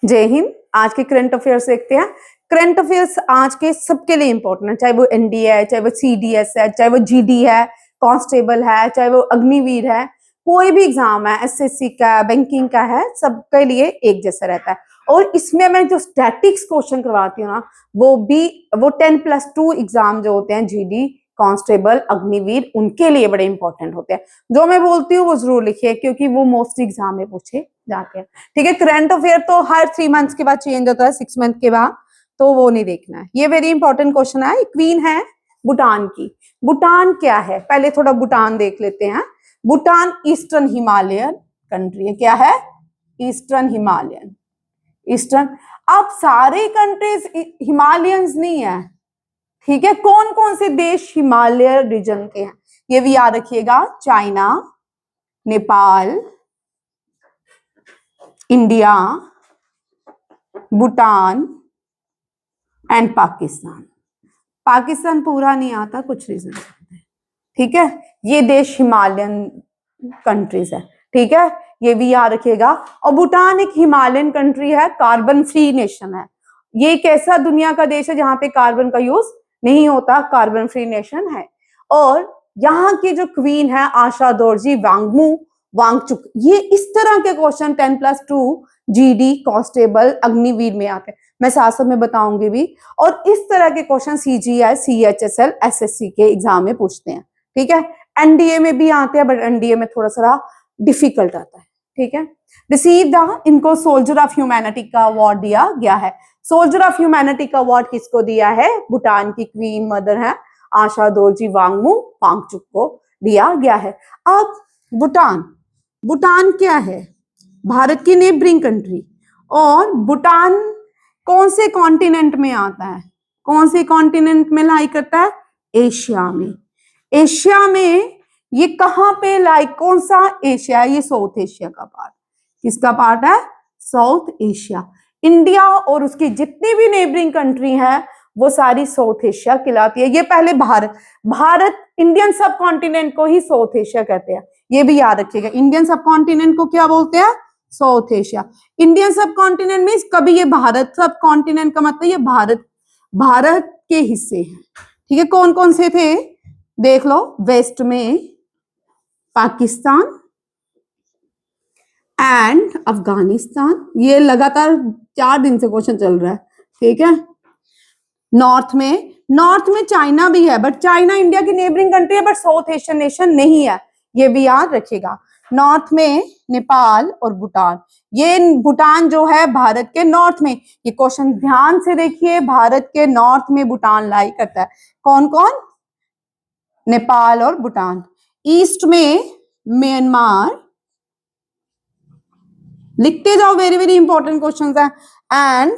जय हिंद। आज के करंट अफेयर्स देखते हैं। करंट अफेयर्स आज के सबके लिए इंपॉर्टेंट है, चाहे वो एनडीए है, चाहे वो सीडीएस है, चाहे वो जीडी है, कांस्टेबल है, चाहे वो अग्निवीर है, कोई भी एग्जाम है, एसएससी का, बैंकिंग का है, सबके लिए एक जैसा रहता है। और इसमें मैं जो स्टैटिक्स क्वेश्चन करवाती हूँ ना, वो 10+2 एग्जाम जो होते हैं, जीडी, कांस्टेबल, अग्निवीर, उनके लिए बड़े इंपॉर्टेंट होते हैं। जो मैं बोलती हूँ वो जरूर लिखिए, क्योंकि वो मोस्टली एग्जाम में पूछे जाते हैं। ठीक है, करंट अफेयर तो हर 3 मंथ्स के बाद चेंज होता है, 6 मंथ के बाद, तो वो नहीं देखना है। ये वेरी इंपॉर्टेंट क्वेश्चन है। क्वीन है भूटान की। भूटान क्या है, पहले थोड़ा भूटान देख लेते हैं। भूटान ईस्टर्न हिमालयन कंट्री है। क्या है? Eastern Himalayan. ईस्टर्न। अब सारे कंट्रीज हिमालयंस नहीं है, ठीक है। कौन कौन से देश हिमालय रीजन के हैं ये भी याद रखिएगा। China, Nepal, India, Bhutan and Pakistan. Pakistan पूरा नहीं आता, कुछ रीजन, ठीक है। ये देश हिमालयन कंट्रीज है, ठीक है, ये भी याद रखिएगा। और भूटान एक हिमालयन कंट्री है, कार्बन फ्री नेशन है। ये एक ऐसा दुनिया का देश है जहां पे कार्बन का यूज नहीं होता, कार्बन फ्री नेशन है। और यहाँ की जो क्वीन है आशा दोरजी वांगचुक, ये इस तरह के क्वेश्चन 10+2 जीडी, कांस्टेबल, अग्निवीर में आते हैं। मैं साथ साथ में बताऊंगी भी। और इस तरह के क्वेश्चन सीजीआई, सीएचएसएल, एसएससी के एग्जाम में पूछते हैं, ठीक है। एनडीए में भी आते हैं, बट एनडीए में थोड़ा सा डिफिकल्ट आता है, ठीक है। रिसीव द, इनको सोल्जर ऑफ ह्यूमैनिटी का अवार्ड दिया गया है। सोल्जर ऑफ ह्यूमैनिटी का अवार्ड किसको दिया है? भूटान की क्वीन मदर है आशा दोरजी वांगचुक को दिया गया है। अब भूटान, भूटान क्या है? भारत की नेबरिंग कंट्री। और भूटान कौन से कॉन्टिनेंट में आता है? कौन से कॉन्टिनेंट में लाई करता है? एशिया में। एशिया में ये कहां पे लाई, कौन सा एशिया है? ये साउथ एशिया का पार्ट। किसका पार्ट है? South Asia. इंडिया और उसकी जितनी भी नेबरिंग कंट्री है वो सारी साउथ एशिया कहलाती है। ये पहले भारत इंडियन सब कॉन्टिनेंट को ही साउथ एशिया कहते हैं, ये भी याद रखिएगा। इंडियन सब कॉन्टिनेंट को क्या बोलते हैं? South Asia. इंडियन सब कॉन्टिनेंट मीन्स कभी ये भारत सब कॉन्टिनेंट का मतलब ये भारत के हिस्से हैं, ठीक है। कौन कौन से थे देख लो। वेस्ट में पाकिस्तान एंड अफगानिस्तान, ये लगातार 4 दिन से क्वेश्चन चल रहा है, ठीक है। नॉर्थ में चाइना भी है, बट चाइना इंडिया की नेबरिंग कंट्री है, बट साउथ एशियन नेशन नहीं है, ये भी याद रखिएगा। नॉर्थ में नेपाल और भूटान। ये भूटान जो है भारत के नॉर्थ में, ये क्वेश्चन ध्यान से देखिए, भारत के नॉर्थ में भूटान लाई करता है। कौन कौन? नेपाल और भूटान। ईस्ट में म्यांमार, लिखते जाओ, वेरी वेरी इंपॉर्टेंट क्वेश्चन है। एंड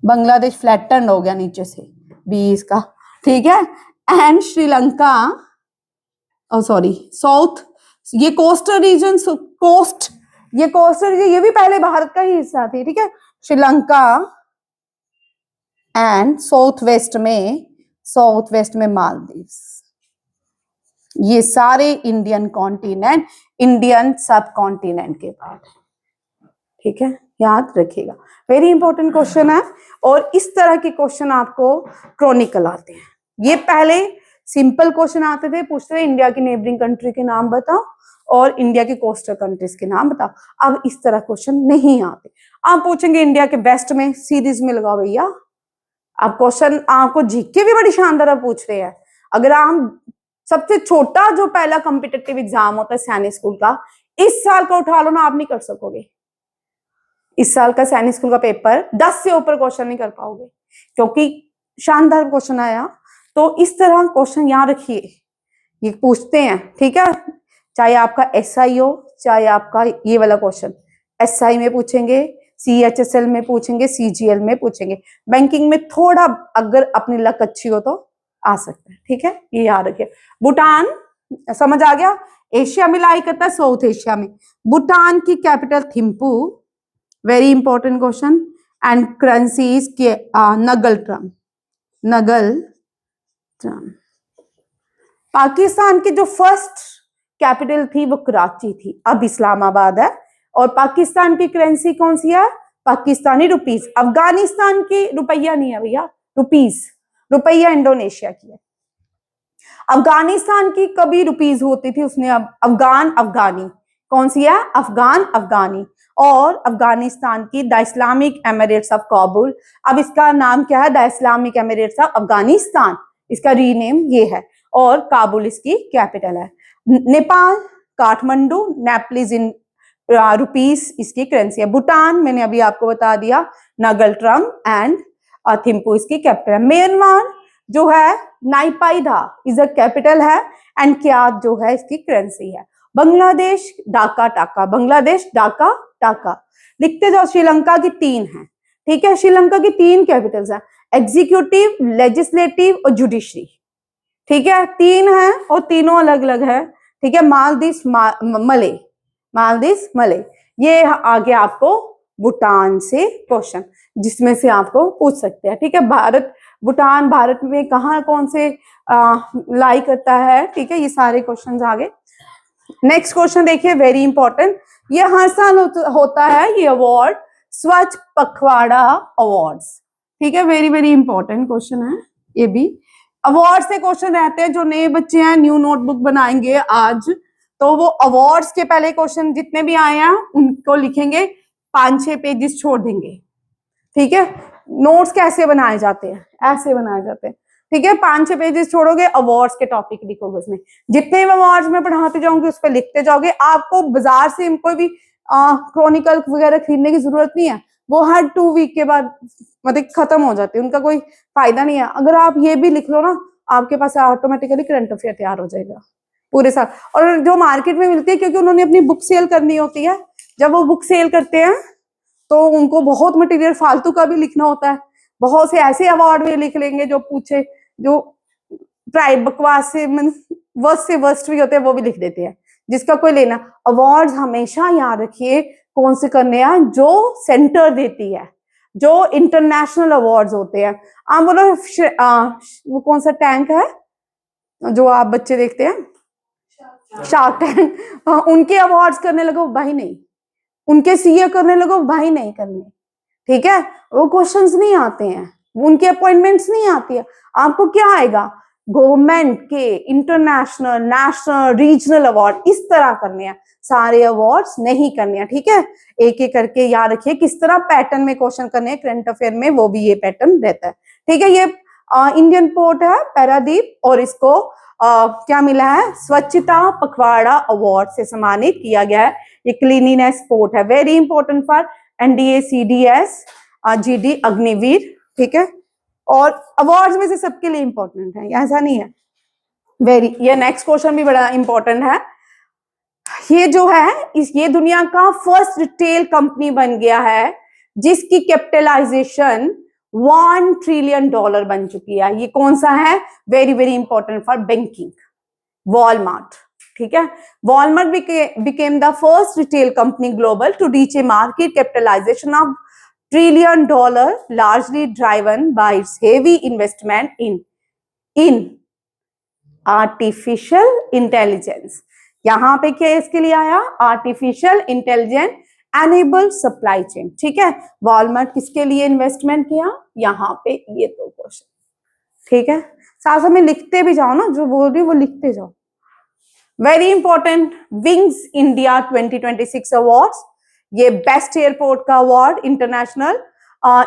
बांग्लादेश फ्लैटन हो गया नीचे से 20 का, ठीक है। एंड श्रीलंका, सॉरी साउथ, ये कोस्टल रीजन, ये कोस्टल रीजन, ये भी पहले भारत का ही हिस्सा थी, ठीक है। श्रीलंका एंड साउथ वेस्ट में मालदीव्स। ये सारे इंडियन कॉन्टिनेंट, इंडियन सब कॉन्टिनेंट के पार्ट है, ठीक है, याद रखिएगा। वेरी इंपॉर्टेंट क्वेश्चन है। और इस तरह के क्वेश्चन आपको क्रॉनिकल आते हैं। ये पहले सिंपल क्वेश्चन आते थे, पूछते थे इंडिया की नेबरिंग कंट्री के नाम बताओ और इंडिया के कोस्टल कंट्रीज के नाम बताओ। अब इस तरह क्वेश्चन नहीं आते। आप पूछेंगे इंडिया के वेस्ट में, सीरीज में लगाओ भैया। आप क्वेश्चन आपको जीके भी बड़ी शानदार पूछ रहे हैं। अगर आप सबसे छोटा जो पहला कॉम्पिटिटिव एग्जाम होता है सैनिक स्कूल का, इस साल का उठा लो ना, आप नहीं कर सकोगे। इस साल का सैनिक स्कूल का पेपर 10 से ऊपर क्वेश्चन नहीं कर पाओगे, क्योंकि शानदार क्वेश्चन आया। तो इस तरह क्वेश्चन याद रखिए, ये पूछते हैं, ठीक है। चाहे आपका एसआई हो, चाहे आपका ये वाला क्वेश्चन एसआई में पूछेंगे, सीएचएसएल में पूछेंगे, सीजीएल में पूछेंगे। बैंकिंग में थोड़ा अगर अपनी लक अच्छी हो तो आ सकता है, ठीक है, ये याद रखिए। भूटान समझ आ गया, एशिया में लाई करता है, साउथ एशिया में। भूटान की capital Thimphu, very important question. And currency is ngultrum. Pakistan की जो फर्स्ट कैपिटल थी वो कराची थी, अब इस्लामाबाद है। और पाकिस्तान की करेंसी कौन सी है? पाकिस्तानी रुपीस। अफगानिस्तान की रुपया नहीं है भैया, रुपीस, रुपया इंडोनेशिया की है। अफगानिस्तान की कभी रुपीस होती थी, उसने अब अफगान अफगानी, कौन सी है? अफगान अफगानी। और अफगानिस्तान की the Islamic Emirates of Kabul, अब इसका नाम क्या है? The Islamic Emirates of Afghanistan, इसका रीनेम ये है, और काबुल इसकी कैपिटल है। नेपाल काठमांडू, नेपलिस इन रुपीस इसकी करेंसी है। भूटान मैंने अभी आपको बता दिया, नगलट्रम एंड थिम्पू इसकी कैपिटल है। म्यांमार जो है नाइपाइदा इज अ कैपिटल है, एंड क्यात जो है इसकी करेंसी है। बांग्लादेश ढाका टाका, बांग्लादेश ढाका टाका। लिखते जाओ। श्रीलंका की 3 है, ठीक है, श्रीलंका की 3 कैपिटल्स है, एग्जीक्यूटिव, लेजिस्लेटिव और जुडिशरी, ठीक है, 3 है और तीनों अलग अलग है, ठीक है। मालदीव मले, मालदीव मले। ये आ गया आपको भूटान से क्वेश्चन, जिसमें से आपको पूछ सकते हैं, ठीक है। भारत, भूटान भारत में कहाँ कौन से लाई करता है, ठीक है, ये सारे क्वेश्चन आ गए। नेक्स्ट क्वेश्चन देखिए, वेरी इंपॉर्टेंट, ये हर साल होता है ये अवार्ड, स्वच्छ पखवाड़ा अवार्ड्स, ठीक है, वेरी वेरी इंपॉर्टेंट क्वेश्चन है ये भी। अवार्ड से क्वेश्चन रहते हैं, जो नए बच्चे हैं न्यू नोटबुक बनाएंगे आज, तो वो अवार्ड्स के पहले क्वेश्चन जितने भी आए हैं उनको लिखेंगे, 5-6 पेजेस छोड़ देंगे, ठीक है। नोट्स कैसे बनाए जाते हैं? ऐसे बनाए जाते हैं, ठीक है। 5-6 पेजेस छोड़ोगे, अवार्ड्स के टॉपिक लिखोगे उसमें, जितने भी अवार्ड्स में पढ़ाते जाओगे उस पर लिखते जाओगे। आपको बाजार से कोई भी क्रॉनिकल वगैरह खरीदने की जरूरत नहीं है, वो हर 2 वीक के बाद मतलब खत्म हो जाते हैं, उनका कोई फायदा नहीं है। अगर आप ये भी लिख लो ना, आपके पास ऑटोमेटिकली करंट अफेयर तैयार हो जाएगा पूरे साल। और जो मार्केट में मिलती है, क्योंकि उन्होंने अपनी बुक सेल करनी होती है, जब वो बुक सेल करते हैं तो उनको बहुत मटेरियल फालतू का भी लिखना होता है, बहुत से ऐसे अवार्ड में लिख लेंगे जो पूछे, जो प्राइवेट बकवास से वर्स्ट भी होते हैं, वो भी लिख देते हैं, जिसका कोई लेना। अवार्ड्स हमेशा याद रखिए कौन से करने हैं, जो सेंटर देती है, जो इंटरनेशनल अवार्ड्स होते हैं। आप बोलो वो कौन सा टैंक है जो आप बच्चे देखते हैं, शार्क टैंक, उनके अवार्ड्स करने लगो भाई नहीं, उनके सीए करने लगो भाई नहीं करने, ठीक है। वो क्वेश्चंस नहीं आते हैं, उनकी अपॉइंटमेंट्स नहीं आती है, आपको क्या आएगा? गवर्नमेंट के इंटरनेशनल, नेशनल, रीजनल अवार्ड, इस तरह करने हैं, सारे अवार्ड्स नहीं करने हैं, ठीक है। एक एक करके याद रखिए किस तरह पैटर्न में क्वेश्चन करने हैं, करंट अफेयर में वो भी ये पैटर्न रहता है, ठीक है। ये इंडियन पोर्ट है पारादीप, और इसको क्या मिला है? स्वच्छता पखवाड़ा अवार्ड से सम्मानित किया गया है। ये क्लीनिनेस पोर्ट है, very important for NDA, CDS, GD, Agniveer, ठीक है। और अवार्ड्स में से सबके लिए इंपॉर्टेंट है, ऐसा नहीं है। वेरी, ये नेक्स्ट क्वेश्चन भी बड़ा इंपॉर्टेंट है। ये जो है ये दुनिया का फर्स्ट रिटेल कंपनी बन गया है जिसकी कैपिटलाइजेशन $1 ट्रिलियन बन चुकी है। ये कौन सा है? Very very important for banking, Walmart, ठीक है। Walmart became the first retail company global to reach a market capitalization of $1 trillion, largely driven by its heavy investment in artificial intelligence। यहां पे क्या इसके लिए आया? Artificial intelligence enable supply chain, ठीक है। वॉलमार्ट किसके लिए इन्वेस्टमेंट किया? यहाँ पे ये 2 क्वेश्चन, ठीक है। साथ में लिखते भी जाओ ना, जो बोल रही वो लिखते जाओ। Very important, wings India 2026 awards, ये बेस्ट एयरपोर्ट का award, international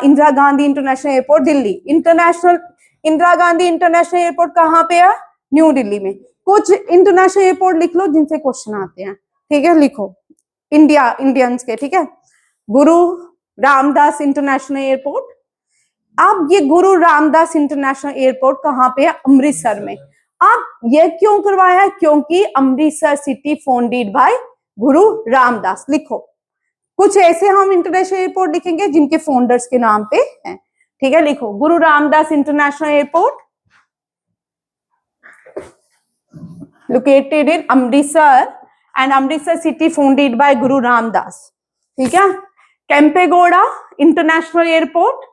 Indira Gandhi international airport Delhi, international Indira Gandhi international airport कहाँ पे है? न्यू दिल्ली में। कुछ इंटरनेशनल एयरपोर्ट लिख लो जिनसे क्वेश्चन आते हैं, ठीक है, लिखो इंडियंस के, ठीक है। गुरु रामदास इंटरनेशनल एयरपोर्ट, अब ये गुरु रामदास इंटरनेशनल एयरपोर्ट कहाँ पे है? अमृतसर में। अब ये क्यों करवाया है? क्योंकि अमृतसर सिटी फाउंडेड बाय गुरु रामदास। लिखो, कुछ ऐसे हम इंटरनेशनल एयरपोर्ट लिखेंगे जिनके फाउंडर्स के नाम पे हैं, ठीक है। लिखो, गुरु Ramdas international airport located in Amritsar and Amritsar city founded by गुरु रामदास, ठीक है। Kempegowda international airport,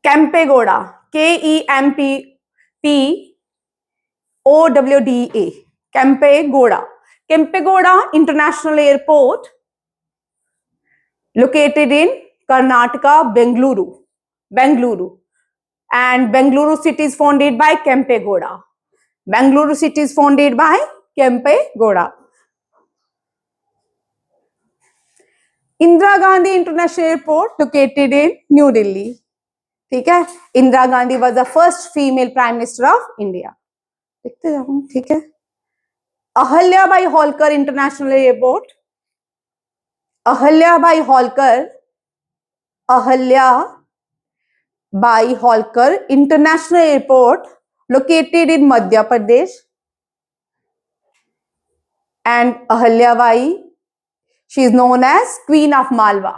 Kempegowda, KEMPEGOWDA, Kempegowda, Kempegowda International Airport located in Karnataka, Bengaluru, and Bengaluru city is founded by Kempegowda. Bengaluru city is founded by Kempegowda. Indira Gandhi International Airport located in New Delhi. ठीक है, Indira Gandhi was the first female prime minister of India. देखते जाओ. ठीक है, Ahilyabai Holkar international airport, Ahilyabai Holkar international airport located in Madhya Pradesh, and Ahalyabai, she is known as Queen of Malwa.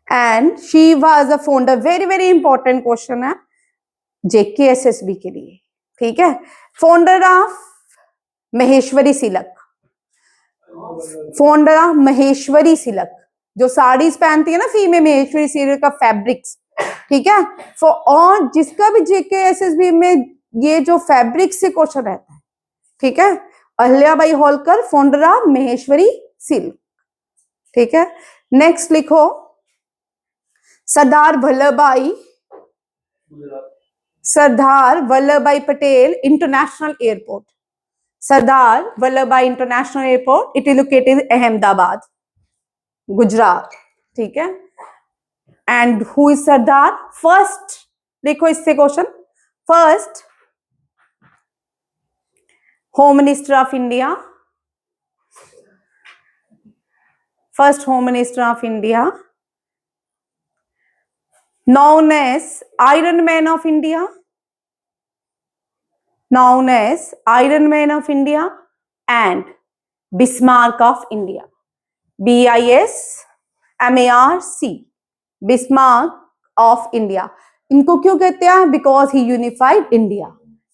And she was a founder. very important question है JKSSB के लिए. ठीक है, founder of Maheshwari silk, जो साड़ीज पहनती है ना फीमेल, महेश्वरी सिल्क का फैब्रिक्स. ठीक है, और जिसका भी JKSSB में ये जो फैब्रिक से क्वेश्चन रहता है. ठीक है, Ahilyabai Holkar founder of Maheshwari silk. ठीक है, नेक्स्ट लिखो Sardar Vallabhbhai Patel international airport. Sardar Vallabhbhai international airport, it is located Ahmedabad, Gujarat. ठीक है, and who is Sardar? First देखो इससे question, first home minister of India, known as Iron Man of India, and Bismarck of India, BISMARC, Bismarck of India. इनको क्यों कहते हैं? Because he unified India.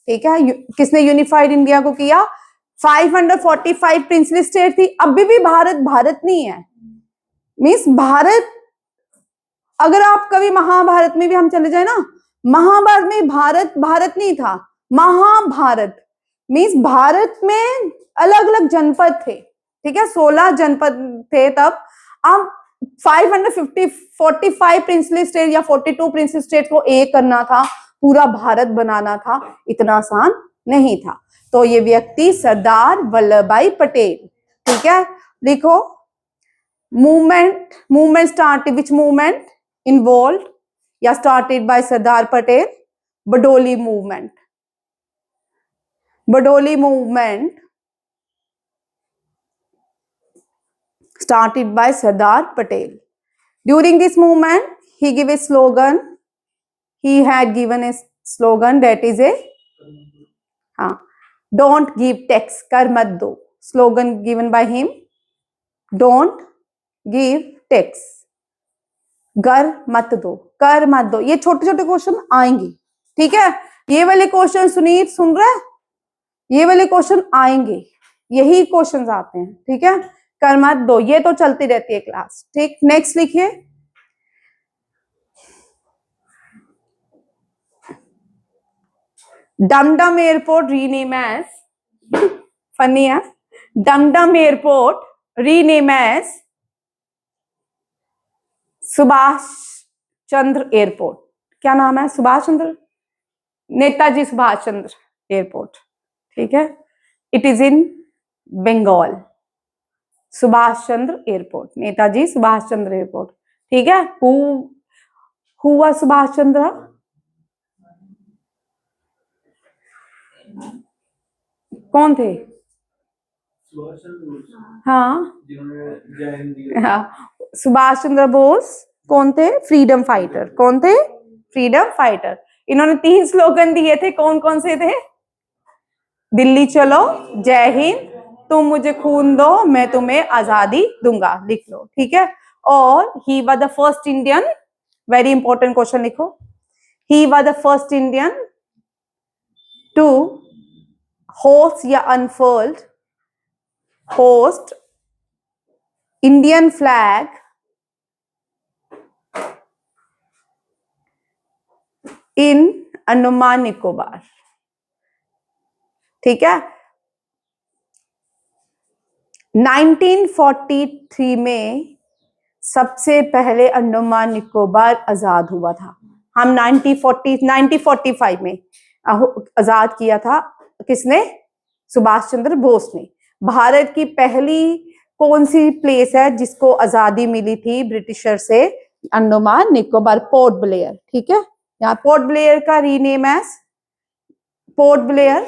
ठीक है, किसने यूनिफाइड इंडिया को किया? 545 प्रिंसली स्टेट थी. अभी भी भारत नहीं है. मीन्स भारत, अगर आप कभी महाभारत में भी हम चले जाए ना, महाभारत में भारत नहीं था. महाभारत मीन्स भारत में अलग अलग जनपद थे. ठीक है, 16 जनपद थे तब. अब 545 प्रिंसली स्टेट या 42 प्रिंसली स्टेट को एक करना था, पूरा भारत बनाना था, इतना आसान नहीं था. तो ये व्यक्ति सरदार वल्लभ भाई पटेल. ठीक है, लिखो मूवमेंट स्टार्ट, विच मूवमेंट involved या started by Sardar Patel? Badoli movement started by Sardar Patel. During this movement he gave a slogan, that is a don't give tax, कर मत दो. Slogan given by him, don't give tax, कर मत दो. ये छोटे छोटे क्वेश्चन आएंगे. ठीक है, ये वाले क्वेश्चन सुनीत सुन रहे, ये वाले क्वेश्चन आएंगे, यही क्वेश्चन आते हैं. ठीक है, कर मत दो, ये तो चलती रहती है क्लास. ठीक, नेक्स्ट लिखिए dumdum airport rename as, funny है, dumdum airport rename as Subhash Chandra airport. क्या नाम है? नेताजी सुभाष चंद्र एयरपोर्ट. ठीक है, it is in Bengal. Subhash Chandra airport, Netaji Subhash Chandra airport. ठीक है, हुआ सुभाष चंद्र? कौन थे? हाँ, सुभाष चंद्र बोस कौन थे? Freedom fighter. कौन थे? Freedom fighter. इन्होंने 3 स्लोगन दिए थे, कौन कौन से थे? दिल्ली चलो, जय हिंद, तुम मुझे खून दो, मैं तुम्हें आजादी दूंगा. लिख लो. ठीक है, और he was the first Indian, very important question लिखो, he was the first Indian to host या unfold Indian flag in Andaman Nicobar. ठीक है। 1943 में सबसे पहले अंडमान निकोबार आजाद हुआ था। हम 1945 में आजाद किया था। किसने? सुभाष चंद्र बोस ने। भारत की पहली कौन सी प्लेस है जिसको आजादी मिली थी ब्रिटिशर से? Andaman Nicobar, port Blair. ठीक है, यहाँ पोर्ट ब्लेयर का रीनेम है पोर्ट ब्लेयर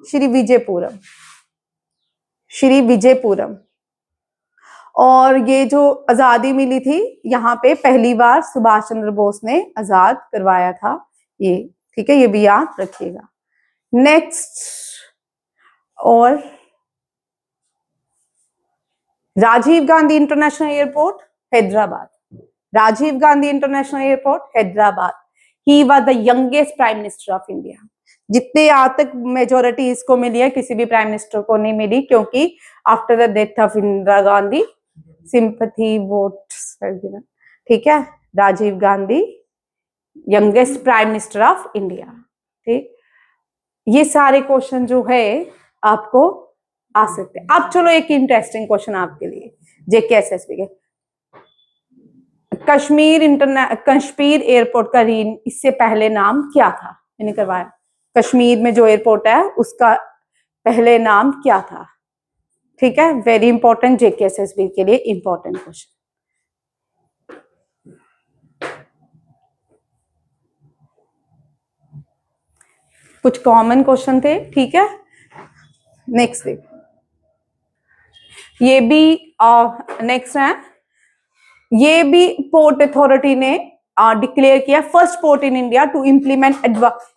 श्री विजयपुरम, श्री विजयपुरम। और ये जो आजादी मिली थी यहाँ पे पहली बार सुभाष चंद्र बोस ने आजाद करवाया था ये। ठीक है, ये भी याद रखिएगा। नेक्स्ट, और Rajiv Gandhi international airport Hyderabad, Rajiv Gandhi international airport Hyderabad. He was the youngest prime minister of India. जितने आज तक मेजोरिटी इसको मिली है, किसी भी प्राइम मिनिस्टर को नहीं मिली, क्योंकि after the death of Indira Gandhi sympathy votes. ठीक है, Rajiv Gandhi youngest prime minister of India. ठीक, ये सारे क्वेश्चन जो है आपको आ सकते हैं। अब चलो एक इंटरेस्टिंग क्वेश्चन आपके लिए, जेकेएसएसबी के। कश्मीर एयरपोर्ट का इससे पहले नाम क्या था? मैंने करवाया, कश्मीर में जो एयरपोर्ट है उसका पहले नाम क्या था? ठीक है, वेरी इंपॉर्टेंट, जेकेएसएसबी के लिए इंपॉर्टेंट क्वेश्चन। कुछ कॉमन क्वेश्चन थे। ठीक है, नेक्स्ट देखो, ये भी नेक्स्ट है। ये भी पोर्ट अथॉरिटी ने डिक्लेयर किया first port in India to implement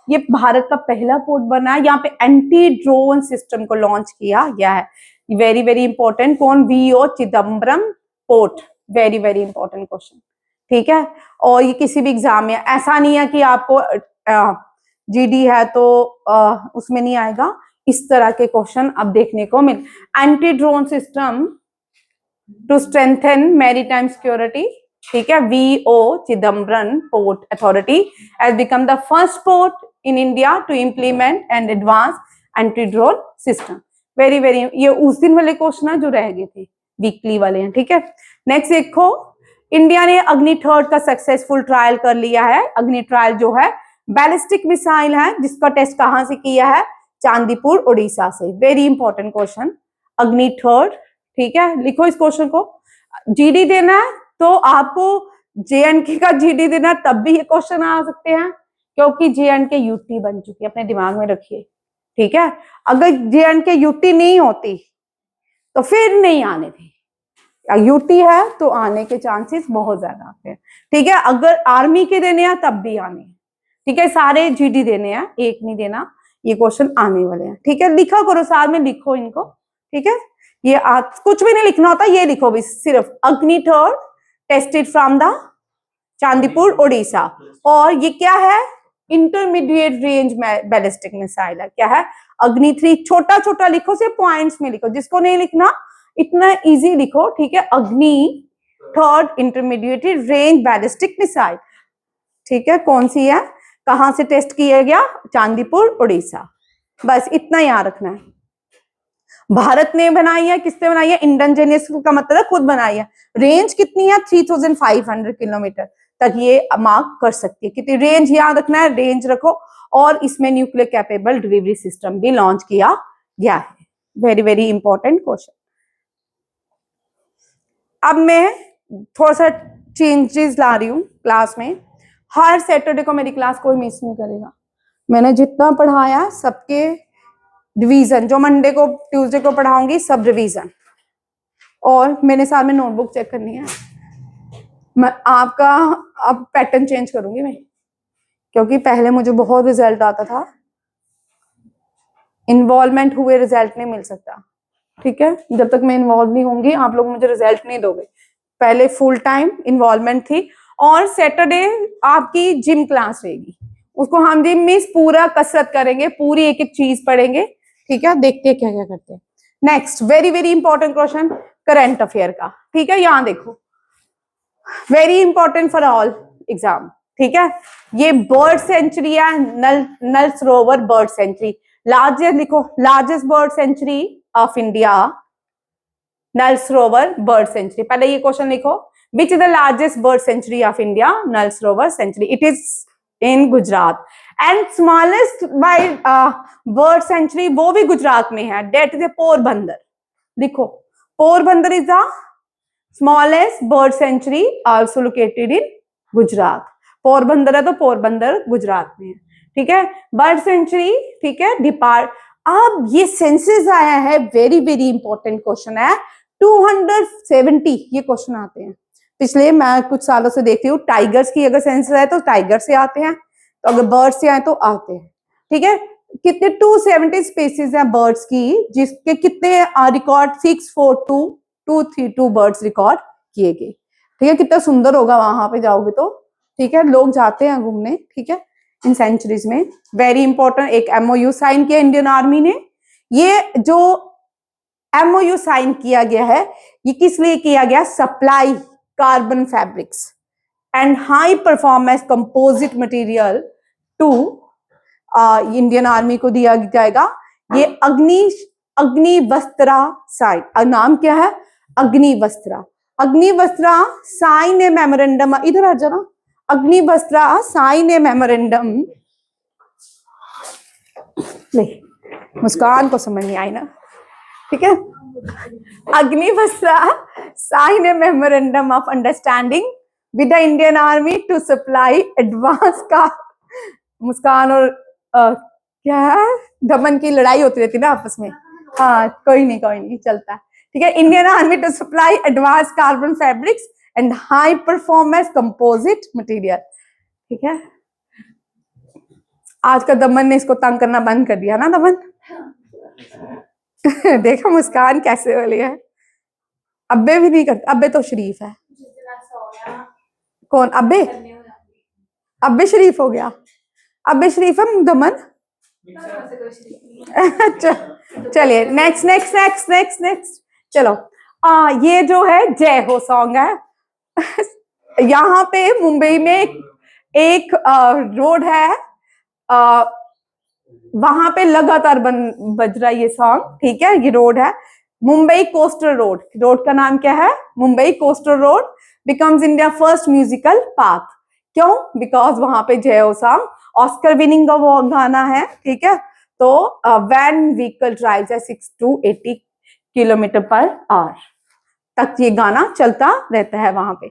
ये भारत का पहला पोर्ट बना है। यहाँ पे एंटी ड्रोन सिस्टम को लॉन्च किया गया है। Very very important. कौन? VO Chidambaram port. Very very important question. ठीक है, और ये किसी भी एग्जाम में ऐसा नहीं है कि आपको जीडी है तो उसमें नहीं आएगा। इस तरह के क्वेश्चन अब देखने को मिल। Anti drone system to strengthen maritime security. ठीक है, VO Chidambaram port authority has become the first port in India to implement and advance anti drone system. Very very, ये उस दिन वाले क्वेश्चन है जो रह गए थे, वीकली वाले हैं। ठीक है, नेक्स्ट देखो, इंडिया ने अग्नि थर्ड का सक्सेसफुल ट्रायल कर लिया है। अग्नि ट्रायल जो है बैलिस्टिक मिसाइल है, जिसका टेस्ट कहां से किया है? चांदीपुर उड़ीसा से। वेरी इंपॉर्टेंट क्वेश्चन, अग्नि थर्ड। ठीक है, लिखो इस क्वेश्चन को। जीडी देना है तो आपको जेएनके का जीडी देना, तब भी ये क्वेश्चन आ सकते हैं, क्योंकि जेएनके यूटी बन चुकी है, अपने दिमाग में रखिए। ठीक है, अगर जेएनके यूटी नहीं होती तो फिर नहीं आने थे। यूटी है तो आने के चांसेस बहुत ज्यादा आते हैं। ठीक है, अगर आर्मी के देने हैं तब भी आने। ठीक है, सारे जीडी देने हैं, एक नहीं देना। ये क्वेश्चन आने वाले हैं। ठीक है, लिखा करो, साथ में लिखो इनको। ठीक है, ये कुछ भी नहीं लिखना होता, ये लिखो भी सिर्फ अग्नि third tested from the Chandipur Orissa. और ये क्या है? इंटरमीडिएट रेंज बैलिस्टिक मिसाइल है। क्या है? अग्नि 3। छोटा छोटा लिखो, सिर्फ पॉइंट्स में लिखो, जिसको नहीं लिखना इतना इजी लिखो। ठीक है, अग्नि third intermediate range ballistic missile. ठीक है, कौन सी है, कहां से टेस्ट किया गया? चांदीपुर उड़ीसा। बस इतना याद रखना है। भारत ने बनाई है, किसने बनाई है? इंडिजिनियस का मतलब खुद बनाई है। रेंज कितनी है? 3500 किलोमीटर तक ये मार्क कर सकती है। कितनी रेंज याद रखना है, रेंज रखो। और इसमें न्यूक्लियर कैपेबल डिलीवरी सिस्टम भी लॉन्च किया गया है। Very very important question. अब मैं थोड़ा सा चेंजेस ला रही हूँ क्लास में। हर सैटरडे को मेरी क्लास कोई मिस नहीं करेगा। मैंने जितना पढ़ाया सबके रिवीजन, जो मंडे को ट्यूसडे को पढ़ाऊंगी सब रिवीजन, और मेरे साथ में नोटबुक चेक करनी है। मैं आपका अब पैटर्न चेंज करूंगी मैं, क्योंकि पहले मुझे बहुत रिजल्ट आता था, इन्वॉल्वमेंट हुए रिजल्ट नहीं मिल सकता। ठीक है, जब तक मैं इन्वॉल्व नहीं होंगी आप लोग मुझे रिजल्ट नहीं दोगे। पहले फुल टाइम इन्वॉल्वमेंट थी। और सैटरडे आपकी जिम क्लास रहेगी, उसको हम जिम मीन्स पूरा कसरत करेंगे, पूरी एक एक चीज पढ़ेंगे। ठीक है, देखते हैं क्या क्या करते हैं। Next, very very important question current affair का। ठीक है, यहां देखो, very important for all exam. ठीक है, ये बर्ड सेंचुरी है, Nal Sarovar bird sanctuary. Largest लिखो, largest bird sanctuary of India, Nal Sarovar bird sanctuary. पहले ये क्वेश्चन लिखो, which is the largest bird sanctuary of India, Nal Sarovar sanctuary, it is in Gujarat. And smallest by bird sanctuary वो भी गुजरात में है, डेट इज पोरबंदर। लिखो, Porbandar is the smallest bird sanctuary also located in Gujarat. Porbandar है तो पोरबंदर गुजरात में है, ठीक है। बर्ड सेंचुरी, ठीक है, डिपार्ट। अब ये सेंसस आया है, वेरी वेरी इंपॉर्टेंट क्वेश्चन है, 270 ये क्वेश्चन आते हैं। पिछले मैं कुछ सालों से देखती हूँ, टाइगर्स की अगर सेंसस है तो टाइगर से आते हैं, तो अगर बर्ड से आए तो आते हैं, ठीक है। कितने 270 स्पीसीज हैं बर्ड्स की, जिसके कितने रिकॉर्ड 642,232 बर्ड्स रिकॉर्ड किए गए, ठीक है। कितना सुंदर होगा वहां पे जाओगे तो, ठीक है, लोग जाते हैं घूमने, ठीक है, इन सेंचुरीज में। वेरी इंपॉर्टेंट, एक एमओयू साइन किया इंडियन आर्मी ने। ये जो एमओयू साइन किया गया है, ये किस लिए किया गया? Supply carbon fabrics and high performance composite material to Indian army को दिया जाएगा। ये अग्निवस्त्रा साइन, नाम क्या है? अग्निवस्त्रा। अग्निवस्त्रा साइन ए मेमोरेंडम, इधर आ जाना। अग्निवस्त्रा साइन ए मेमोरेंडम, नहीं मुस्कान को समझ नहीं आई ना, ठीक है। Agnivastra sign a memorandum of understanding with the Indian army to supply advance का, मुस्कान और क्या है, दमन की लड़ाई होती रहती ना आपस में। हाँ कोई नहीं चलता है, ठीक है। Indian army to supply advance carbon fabrics and high performance composite material, ठीक है। आज का दमन ने इसको तंग करना बंद कर दिया ना, दमन। देखा मुस्कान कैसे वाली है, अब्बे भी नहीं करता, अब्बे तो शरीफ है। कौन अब्बे? अब्बे शरीफ हो गया, अब्बे शरीफ है दमन। चलिए next next next next next, चलो। ये जो है जय हो सॉन्ग है। यहाँ पे मुंबई में एक रोड है, वहां पे लगातार बज रहा है ये सॉन्ग, ठीक है। ये रोड है मुंबई कोस्टल रोड। रोड का नाम क्या है? Mumbai coastal road becomes India first musical path. क्यों? बिकॉज वहां पे जय हो सॉन्ग ऑस्कर विनिंग का वो गाना है, ठीक है। तो वैन व्हीकल ड्राइव्स है 6 to 80 किलोमीटर पर आवर तक ये गाना चलता रहता है वहां पे।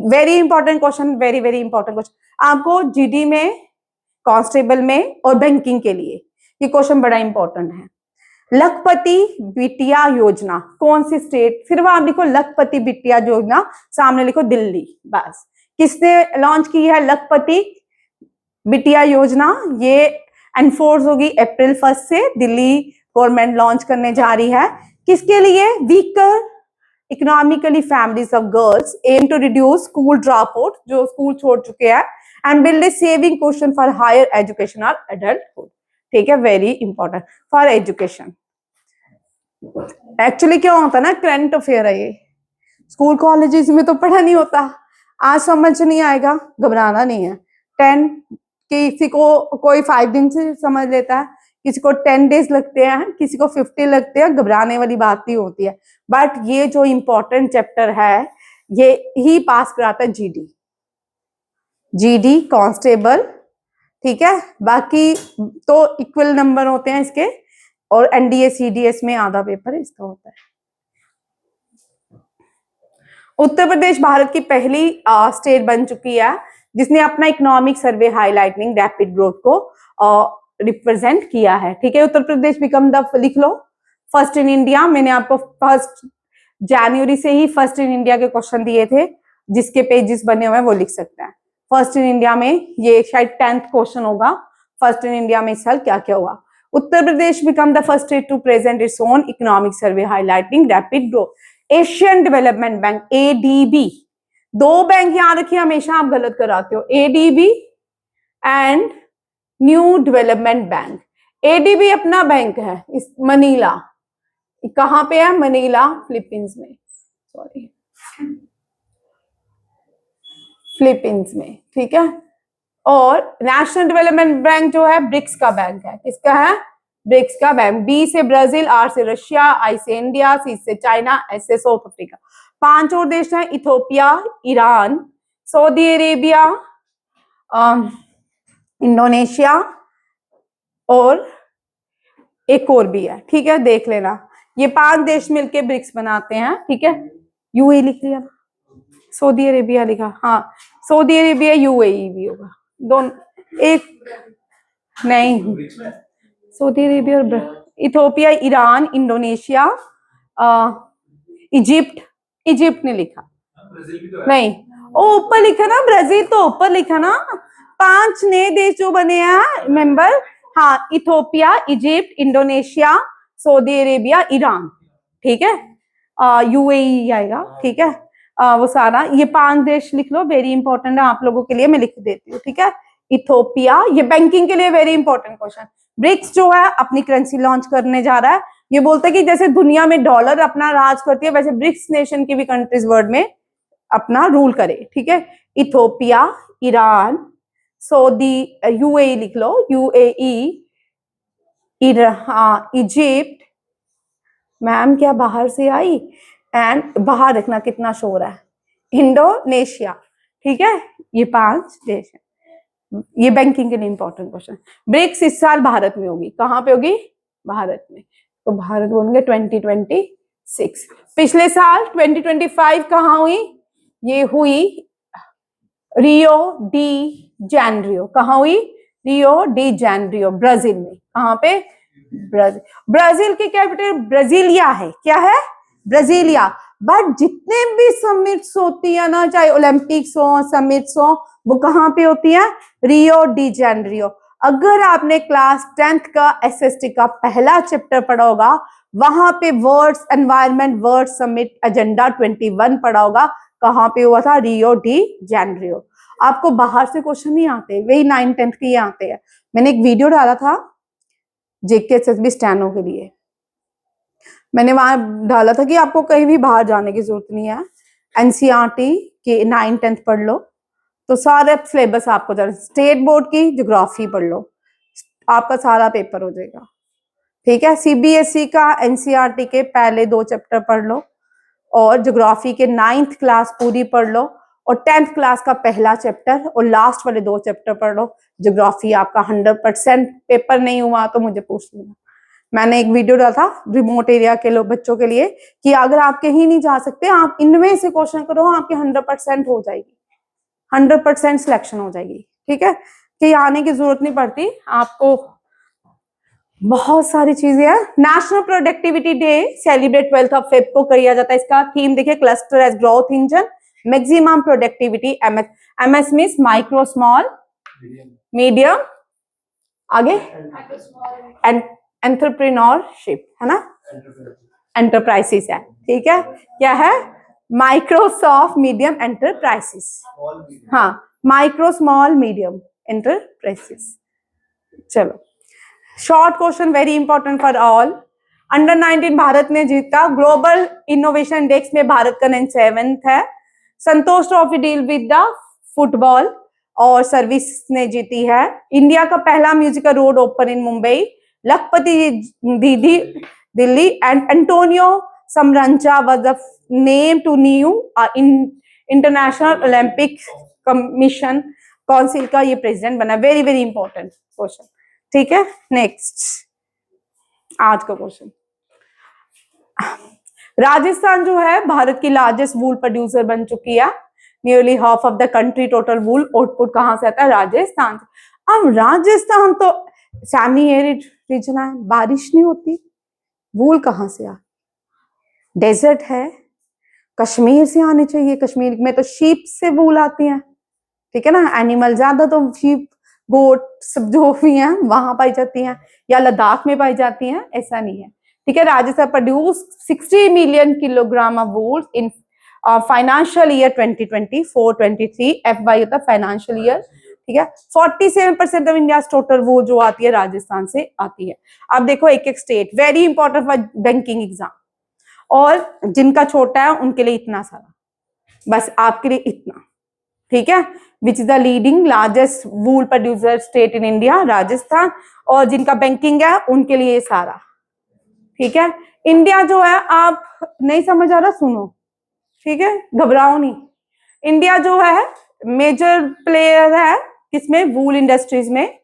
Very important question, very very important question आपको जीडी में, कांस्टेबल में और बैंकिंग के लिए ये क्वेश्चन बड़ा इंपॉर्टेंट है। लखपति बिटिया योजना कौन सी स्टेट? सिर्फ आप लिखो लखपति बिटिया योजना, सामने लिखो दिल्ली, बस। किसने लॉन्च की है लखपति बिटिया योजना? ये एनफोर्स होगी April 1 से, दिल्ली गवर्नमेंट लॉन्च करने जा रही है। किसके लिए? Weaker economically families of girls aim to reduce school drop out, जो स्कूल छोड़ चुके हैं, and build a saving question for higher education और एडल्टहुड, ठीक है। Very important for education. Actually क्या होता है ना, करंट अफेयर है ये, स्कूल कॉलेजेस में तो पढ़ा नहीं होता। आज समझ नहीं आएगा, घबराना नहीं है। 10 किसी को कोई 5 दिन से समझ लेता है, किसी को 10 डेज लगते हैं, किसी को 50 लगते हैं, घबराने वाली बात नहीं होती है। बट ये जो इंपॉर्टेंट चैप्टर है ये ही पास कराता है जीडी, जीडी कांस्टेबल, ठीक है। बाकी तो इक्वल नंबर होते हैं इसके, और एनडीए सीडीएस में आधा पेपर इसका होता है। उत्तर प्रदेश भारत की पहली स्टेट बन चुकी है जिसने अपना economic survey highlighting rapid growth को रिप्रेजेंट किया है, ठीक है। उत्तर प्रदेश बिकम द, लिख लो, फर्स्ट इन इंडिया। मैंने आपको 1 जनवरी से ही फर्स्ट इन इंडिया के क्वेश्चन दिए थे, जिसके पेजेस बने हुए हैं वो लिख सकते हैं। फर्स्ट इन इंडिया में ये शायद 10th क्वेश्चन होगा, फर्स्ट इन इंडिया में इस साल क्या क्या हुआ। Uttar Pradesh become the first state to present its own economic survey highlighting rapid growth. Asian development bank ADB, 2 bank यहां रखिए, हमेशा आप गलत कराते हो, ADB and new development bank. ADB अपना बैंक है इस मनीला, कहां पे है? मनीला, फिलीपींस में, सॉरी फिलीपींस में, ठीक है। और नेशनल डेवलपमेंट बैंक जो है ब्रिक्स का बैंक है, किसका है? ब्रिक्स का बैंक। बी से ब्राजील, आर से रशिया, आई से इंडिया, सी से चाइना, एस से साउथ अफ्रीका। 5 और देश हैं, Ethiopia, Iran, Saudi Arabia, Indonesia और एक और भी है, ठीक है, देख लेना। ये 5 देश मिलके ब्रिक्स बनाते हैं, ठीक है। यूएई लिख लिया, सऊदी अरेबिया लिखा, हाँ सऊदी अरेबिया, यूएई भी होगा, दोनों एक नहीं, सऊदी अरेबिया और Ethiopia, Iran, Indonesia, Egypt, Egypt ने लिखा नहीं, ओ ऊपर लिखा ना, ब्राजील तो ऊपर लिखा ना। 5 नए देश जो बने हैं मेंबर, हाँ, Ethiopia, Egypt, Indonesia, Saudi Arabia, Iran, ठीक है, यूएई आएगा, ठीक है। वो सारा ये 5 देश लिख लो, वेरी इंपॉर्टेंट है आप लोगों के लिए, मैं लिख देती हूँ, ठीक है। इथोपिया, ये बैंकिंग के लिए वेरी इंपॉर्टेंट क्वेश्चन। ब्रिक्स जो है अपनी करेंसी लॉन्च करने जा रहा है। ये बोलता है कि जैसे दुनिया में डॉलर अपना राज करती है, वैसे ब्रिक्स नेशन की भी कंट्रीज वर्ल्ड में अपना रूल करे, ठीक है। इथोपिया, ईरान, सऊदी, यूएई लिख लो, यूएई, इजिप्ट, मैम क्या बाहर से आई, एंड बाहर देखना कितना शोर है, इंडोनेशिया, ठीक है। ये 5 देश है, ये बैंकिंग के लिए इंपॉर्टेंट क्वेश्चन। ब्रिक्स इस साल भारत में होगी, कहां पे होगी, भारत में, तो भारत बोलेंगे 2026। पिछले साल 2025 कहां हुई, ये हुई रियो डी जेनरियो, कहां हुई, रियो डी जेनरियो, ब्राजील में, कहां पे, ब्राजील। ब्राजील की कैपिटल ब्राजीलिया है, क्या है, ब्राजीलिया। बट जितने भी समिट्स होती है ना, चाहे ओलंपिक्स हो, समिट्स हो, वो कहां पे होती है, रियो डी जेनरियो। अगर आपने क्लास 10th का एसएसटी का पहला चैप्टर पढ़ा होगा, वहां पे words environment word summit agenda 21 पढ़ा होगा, कहां पे हुआ था, रियो डी जेनरियो। आपको बाहर से क्वेश्चन नहीं आते, वही 9th-10th के ये आते हैं। मैंने एक वीडियो डाला था जेकेएसएसबी स्टैनो के लिए, मैंने वहां डाला था कि आपको कहीं भी बाहर जाने की जरूरत नहीं है, एनसीईआरटी के 9th-10th पढ़ लो, तो सारे सिलेबस आपको जाना, स्टेट बोर्ड की ज्योग्राफी पढ़ लो, आपका सारा पेपर हो जाएगा, ठीक है। सीबीएसई का एनसीईआरटी के पहले 2 चैप्टर पढ़ लो, और ज्योग्राफी के 9th क्लास पूरी पढ़ लो, और 10th क्लास का पहला चैप्टर और लास्ट वाले 2 चैप्टर पढ़ लो। ज्योग्राफी आपका 100% पेपर नहीं हुआ तो मुझे पूछ लेना। मैंने एक वीडियो डाला था रिमोट एरिया के लोग बच्चों के लिए, कि अगर आप कहीं नहीं जा सकते, आप इनमें से क्वेश्चन करो, आपकी 100% हो जाएगी, 100% सिलेक्शन हो जाएगी, ठीक है। कि आने की जरूरत नहीं पड़ती आपको, बहुत सारी चीजें हैं। National productivity day celebrate 12 Feb को किया जाता है। इसका थीम देखिए, cluster as growth engine, maximum productivity, MS means micro small medium, आगे एंटरप्रेन्योरशिप है ना, एंटरप्राइजेस है, ठीक है। क्या है, माइक्रोसॉफ्ट मीडियम एंटरप्राइजेस, हाँ, माइक्रो स्मॉल मीडियम एंटरप्राइजेस। चलो, short question very important for all. Under 19 Bharat ने जीता, ग्लोबल इनोवेशन इंडेक्स में भारत का रैंक 7th है। Santosh trophy deal with the football और सर्विस ने जीती है। इंडिया का पहला musical road open in Mumbai, Lakhpati Didi Delhi, and Antonio Samaranch was the name to new international Olympic commission council का ये प्रेसिडेंट बना। वेरी वेरी इंपॉर्टेंट क्वेश्चन, ठीक है। नेक्स्ट, आज का क्वेश्चन, राजस्थान जो है भारत की लार्जेस्ट वूल प्रोड्यूसर बन चुकी है। Nearly half of the country total wool output कहां से आता है, राजस्थान से। अब राजस्थान तो सेमी एरिड रीजन है, बारिश नहीं होती, वूल कहां से आ, डेजर्ट है, कश्मीर से आने चाहिए, कश्मीर में तो शीप से वूल आती है, ठीक है ना। एनिमल ज्यादा तो शीप गोट सब जो भी हैं वहां पाई जाती हैं, या लद्दाख में पाई जाती हैं, ऐसा नहीं है, ठीक है। Rajasthan produce 60 million kilogram of wool in financial year 2024-23, FY होता है फाइनेंशियल ईयर, ठीक है। 47% ऑफ इंडिया टोटल वूल जो आती है राजस्थान से आती है। अब देखो एक एक state, very important for banking exam, और जिनका छोटा है उनके लिए इतना सारा, बस आपके लिए इतना, ठीक है, विच is the leading largest wool producer state in India, Rajasthan. और जिनका बैंकिंग है उनके लिए सारा, ठीक है। इंडिया जो है, आप नहीं समझ आ रहा सुनो, ठीक है, घबराओ नहीं। इंडिया जो है मेजर प्लेयर है किसमें, वूल इंडस्ट्रीज में।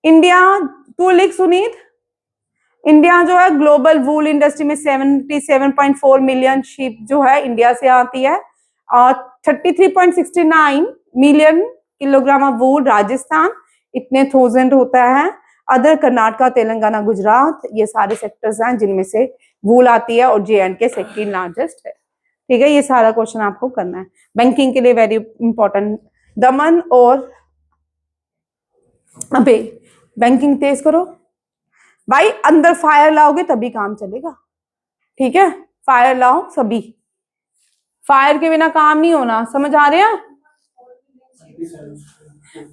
इंडिया, तू लिख सुनीत, इंडिया जो है ग्लोबल वूल इंडस्ट्री में 77.4 मिलियन शीप जो है इंडिया से आती है, और 33.69 million kilogram of wool Rajasthan, इतने 1000 होता है। अदर कर्नाटका, तेलंगाना, गुजरात, ये सारे सेक्टर्स हैं जिनमें से वूल आती है, और J&K सेकंड लार्जेस्ट है, ठीक है। ये सारा क्वेश्चन आपको करना है, बैंकिंग के लिए वेरी इंपॉर्टेंट। दमन और अबे, बैंकिंग तेज करो भाई, अंदर फायर लाओगे तभी काम चलेगा, ठीक है। फायर लाओ सभी, फायर के बिना काम नहीं होना, समझ आ रहे हैं?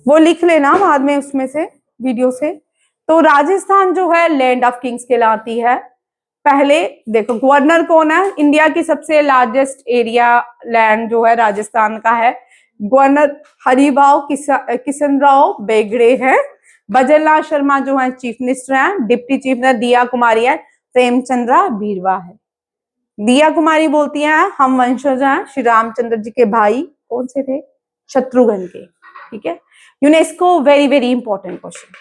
वो लिख लेना बाद में उसमें से, वीडियो से। तो राजस्थान जो है लैंड ऑफ किंग्स कहलाती है। पहले देखो, गवर्नर कौन है, इंडिया की सबसे लार्जेस्ट एरिया लैंड जो है राजस्थान का है, गवर्नर हरिभाव किशन राव बेगड़े है। भजनलाल शर्मा जो है चीफ मिनिस्टर हैं। डिप्टी चीफ मिनिस्टर दिया कुमारी है, प्रेमचंद्रा बीरवा है। दिया कुमारी बोलती हैं हम वंशज हैं श्री रामचंद्र जी के भाई, कौन से थे, शत्रुघ्न के, ठीक है। UNESCO, very very important question,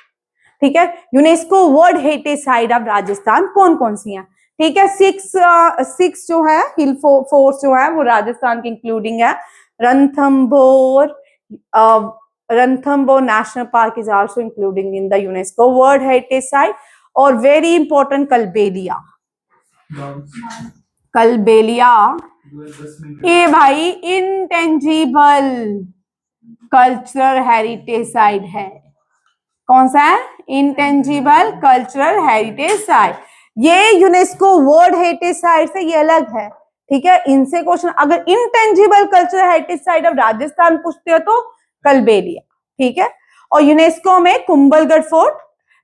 ठीक है। UNESCO world heritage site of Rajasthan कौन कौन सी हैं, ठीक है। सिक्स जो है हिल फोर्स जो है वो राजस्थान की इंक्लूडिंग है। Ranthambore, Ranthambore national park is also including in the UNESCO world heritage site. और वेरी इंपॉर्टेंट कलबेलिया, कलबेलिया ये भाई इंटेंजिबल कल्चरल हेरिटेज साइट है। कौन सा है, इंटेंजिबल कल्चरल हेरिटेज साइट। ये यूनेस्को वर्ल्ड हेरिटेज साइट से ये अलग है, ठीक है। इनसे क्वेश्चन अगर intangible cultural heritage site of Rajasthan पूछते हो तो कलबेलिया, ठीक है। और यूनेस्को में Kumbhalgarh fort,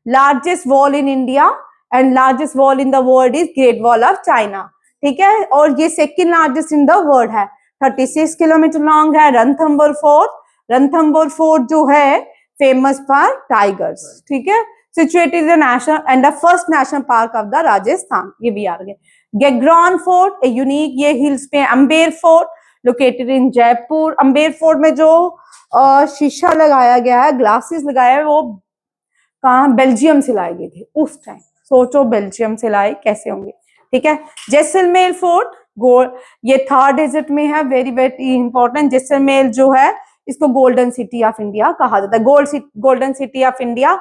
largest wall in India and largest wall in the world is great wall of China, ठीक है। और ये second largest in the world है, 36 किलोमीटर लॉन्ग है। रणथंभौर फोर्ट, रणथंभौर फोर्ट जो है फेमस फॉर टाइगर्स, ठीक है। Situated the national and the first national park of the Rajasthan, ये भी आ गए। गैग्रॉन फोर्ट ए यूनिक, ये हिल्स पे। Amber fort located in Jaipur, Amber fort में जो शीशा लगाया गया है, ग्लासेस लगाया है, वो कहाँ, बेल्जियम से लाए गए थे उस टाइम। सोचो बेल्जियम से लाए कैसे होंगे, ठीक है। जैसलमेर फोर्ट, ये थार डेजर्ट में है, वेरी वेरी इंपॉर्टेंट। जैसलमेर जो है इसको गोल्डन सिटी ऑफ इंडिया कहा जाता है। Golden city of India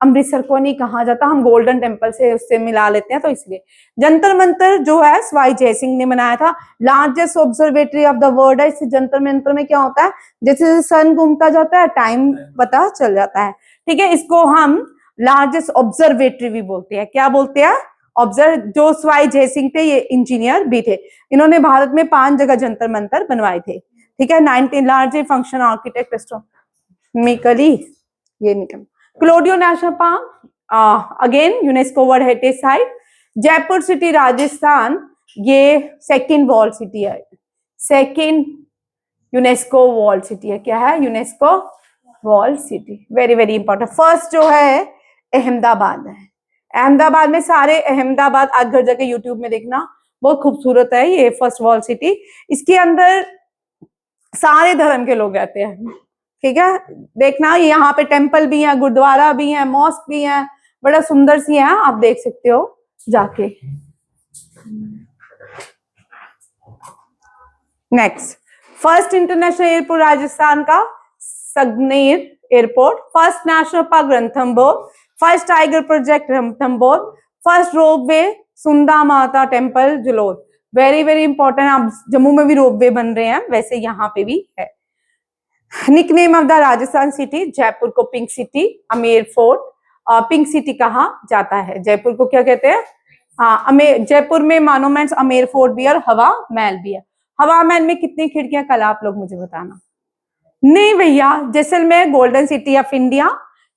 Amritsar को नहीं कहा जाता, हम गोल्डन टेम्पल से उससे मिला लेते हैं तो इसलिए। जंतर मंतर जो है सवाई जयसिंह ने बनाया था, largest observatory of the world है। इससे जंतर मंतर में क्या होता है, जैसे सन घूमता जाता है टाइम पता चल जाता है, ठीक है। इसको हम लार्जेस्ट ऑब्जर्वेटरी भी बोलते हैं, क्या बोलते हैं, ऑब्जर्व। जो सवाई जयसिंह थे ये इंजीनियर भी थे, इन्होंने भारत में 5 जगह जंतर मंतर बनवाए थे, ठीक है। 19 लार्ज फंक्शन आर्किटेक्ट एस्ट्रोनॉमिकली, ये निकल। Keoladeo national park again UNESCO world heritage site. Jaipur city Rajasthan, ये सेकंड वॉल सिटी है, सेकंड यूनेस्को वॉल सिटी है। क्या है, UNESCO wall city, very very important. First जो है अहमदाबाद है। अहमदाबाद में सारे अहमदाबाद आज घर जाके यूट्यूब में देखना, बहुत खूबसूरत है ये फर्स्ट वॉल सिटी। इसके अंदर सारे धर्म के लोग रहते हैं, ठीक है। देखना यहाँ पे टेम्पल भी है, गुरुद्वारा भी है, मॉस्क भी है, बड़ा सुंदर सी है, आप देख सकते हो जाके। Next, first international airport Rajasthan का Sanganer airport. First national park Ranthambore, first tiger project Ranthambore, first ropeway Sundha Mata temple Jalore, very very important. अब जम्मू में भी रोपवे बन रहे हैं, वैसे यहाँ पे भी है। Nickname of the Rajasthan city, Jaipur को पिंक सिटी, अमेर फोर्ट पिंक सिटी कहा जाता है। जयपुर को क्या कहते हैं, हाँ जयपुर में मॉन्यूमेंट्स अमेर फोर्ट भी और हवा महल भी है। हवा महल में कितनी खिड़कियां, कल आप लोग मुझे बताना। नहीं भैया, Jaisalmer golden city of India,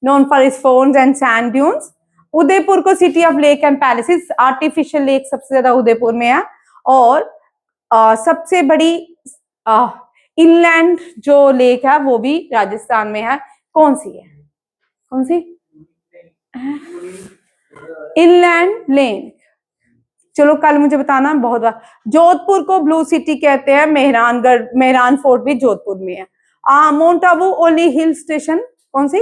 known for its forts and sand dunes. Udaipur को city of lake and palaces, artificial lake सबसे ज्यादा उदयपुर में है। और सबसे बड़ी इनलैंड जो लेक है वो भी राजस्थान में है, कौन सी है, कौन सी, इनलैंड लेक। चलो कल मुझे बताना बहुत बार। जोधपुर को ब्लू सिटी कहते हैं, मेहरानगढ़, मेहरान फोर्ट भी जोधपुर में है। Mount Abu only hill station, कौन सी,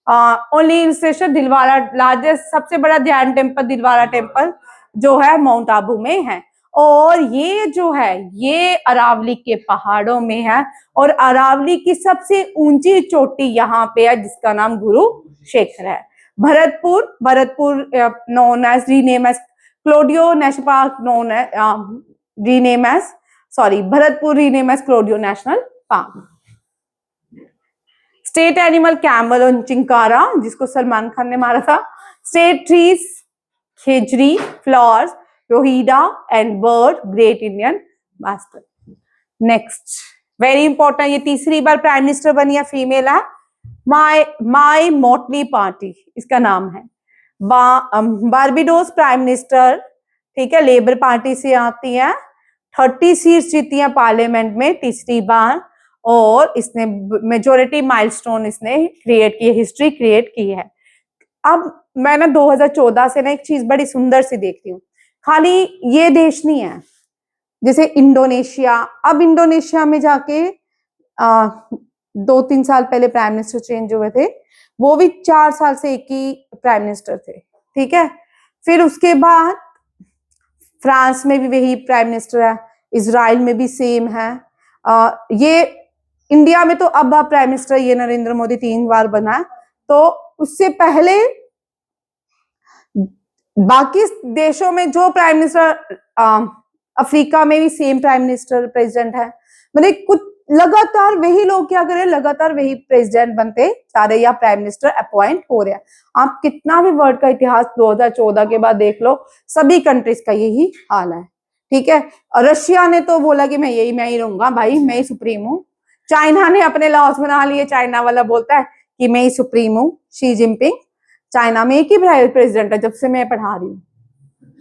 only hill station Dilwara, largest सबसे बड़ा ध्यान टेम्पल दिलवाड़ा टेम्पल जो है माउंट आबू में है। और ये जो है ये अरावली के पहाड़ों में है, और अरावली की सबसे ऊंची चोटी यहाँ पे है जिसका नाम गुरु शेखर है। Bharatpur, Bharatpur known as rename as Keoladeo national park, known rename as, sorry, Bharatpur rename as Keoladeo national park. State animal camel और चिंकारा जिसको सलमान खान ने मारा था। State trees khejri, flowers rohida, and bird great Indian master. Next very important, ये तीसरी बार प्राइम मिनिस्टर बनी है, फीमेल है, माई मोटली पार्टी इसका नाम है। बारबीडोस प्राइम मिनिस्टर, ठीक है, लेबर पार्टी से आती है, 30 सीट्स जीती है पार्लियामेंट में तीसरी बार, और इसने मेजोरिटी माइलस्टोन इसने क्रिएट की, हिस्ट्री क्रिएट की है। अब मैं ना 2014 से ना एक चीज बड़ी सुंदर सी देख रही हूँ, खाली ये देश नहीं है, जैसे इंडोनेशिया, अब इंडोनेशिया में जाके 2-3 साल पहले प्राइम मिनिस्टर चेंज हुए थे, वो भी 4 साल से एक ही प्राइम मिनिस्टर थे, ठीक है। फिर उसके बाद फ्रांस में भी वही प्राइम मिनिस्टर है, इजराइल में भी सेम है, ये इंडिया में तो अब प्राइम मिनिस्टर ये नरेंद्र मोदी 3 बार बना है, तो उससे पहले बाकी देशों में जो प्राइम मिनिस्टर, अफ्रीका में भी सेम प्राइम मिनिस्टर प्रेसिडेंट है, मतलब कुछ लगातार वही लोग क्या करें, लगातार वही प्रेसिडेंट बनते जा रहे या प्राइम मिनिस्टर अपॉइंट हो रहे हैं। आप कितना भी वर्ल्ड का इतिहास 2014 के बाद देख लो, सभी कंट्रीज का यही हाल है, ठीक है। और रशिया ने तो बोला कि मैं ही रहूंगा भाई, मैं ही सुप्रीम हूँ। चाइना ने अपने लॉज बना लिए, चाइना वाला बोलता है कि मैं ही सुप्रीम हूँ, शी जिनपिंग। चाइना में एक ही प्रेसिडेंट है जब से मैं पढ़ा रही हूँ,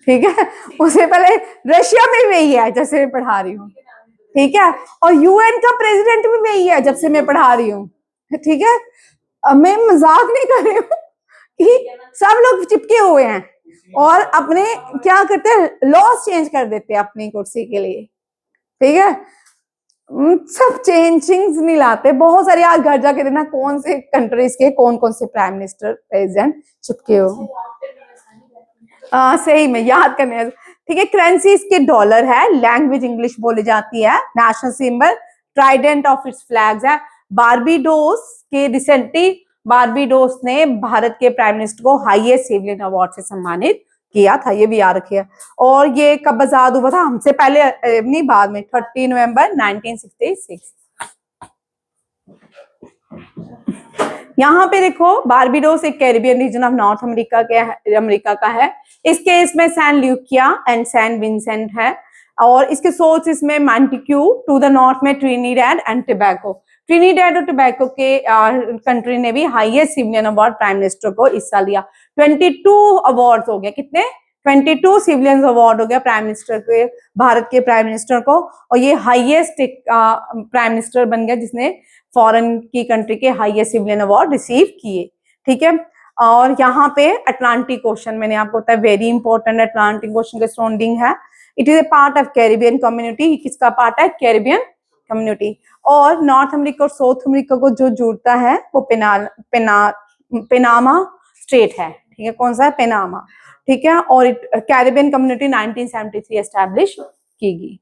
ठीक है, उससे पहले रशिया में वही है जब से मैं पढ़ा रही हूँ, ठीक है, और यूएन का प्रेसिडेंट भी वही है जब से मैं पढ़ा रही हूँ, ठीक है। मैं मजाक नहीं कर रही हूँ कि सब लोग चिपके हुए हैं और अपने क्या करते हैं, लॉस चेंज कर देते हैं अपनी कुर्सी के लिए, ठीक है। सब चेंजिंग्स नहीं लाते, बहुत सारे आज घर जाके देखना कौन से कंट्रीज के कौन कौन से प्राइम मिनिस्टर प्रेसिडेंट चिपके हो, सही में याद करने, ठीक है। करेंसी इसके डॉलर है, लैंग्वेज इंग्लिश बोली जाती है, national symbol Trident of its flags है। बारबीडोस के रिसेंटली बारबीडोस ने भारत के प्राइम मिनिस्टर को हाईएस्ट सिविलियन अवार्ड से सम्मानित किया था, ये भी याद रखिए। और ये कब आजाद हुआ था, हमसे पहले नहीं, बाद में, 30 नवंबर 1966। यहाँ पे देखो बारबीडोस एक Caribbean region of North America का है। इसके इसमें Saint Lucia and Saint Vincent है, और इसके सोर्स इसमें मैंटिक्यू, टू द नॉर्थ में ट्रिनिडैड एंड टोबैगो। ट्रिनिडैड और टोबैगो के कंट्री ने भी highest civilian award prime minister को इस साल दिया। 22 अवार्ड हो गए, कितने, 22 सिविलियन अवार्ड हो गया प्राइम मिनिस्टर के, भारत के प्राइम मिनिस्टर को, और ये हाईएस्ट प्राइम मिनिस्टर बन गया जिसने फॉरेन की कंट्री के हाईएस्ट सिविलियन अवार्ड रिसीव किए, ठीक है। और यहाँ पे अटलांटिक ओशन, मैंने आपको बताया वेरी इंपॉर्टेंट, अटलांटिक ओशन के सराउंडिंग है। It is a part of Caribbean community, किसका पार्ट है, कैरिबियन कम्युनिटी। और नॉर्थ अमेरिका और साउथ अमेरिका को जो जुड़ता है वो पेनामा स्ट्रेट है, ठीक है, कौन सा है, पेनामा, ठीक है। और कैरिबियन कम्युनिटी 1973 एस्टैब्लिश की गई।